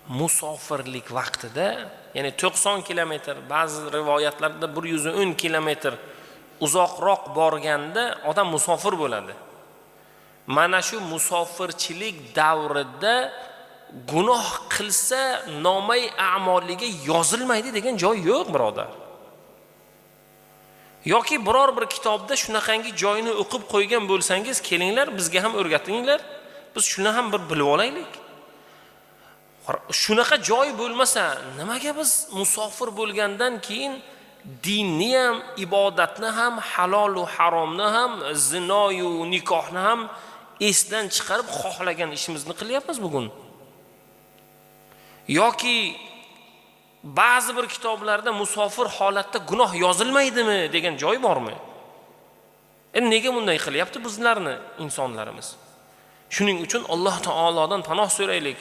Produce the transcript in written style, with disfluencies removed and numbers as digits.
musofirlik vaqtida, ya'ni 90 kilometr, ba'zi rivoyatlarda 110 kilometr uzoqroq borganda odam musofir bo'ladi. Mana shu musofirchilik davrida gunoh qilsa nomay a'moliga yozilmaydi degan joy yo'q, birodar. Yoki biror bir kitobda shunaqangi joyini o'qib qo'ygan bo'lsangiz, kelinglar, bizga ham o'rgatinglar. Biz shuni ham bir bilib olaylik. Shunaqa joy bo'lmasa, nimaga biz musofir bo'lgandan keyin dinni ham, ibodatni ham, halol va haromni ham, zino yu nikohni ham esdan chiqarib xohlagan ishimizni qilyapmiz bugun? Yoki ba'zi bir kitoblarda musofir holatda gunoh yozilmaydimi degan joy bormi? Nega bunday qilyapti bizlarni insonlarimiz? Shuning uchun Alloh taolodan panoh so'raylik.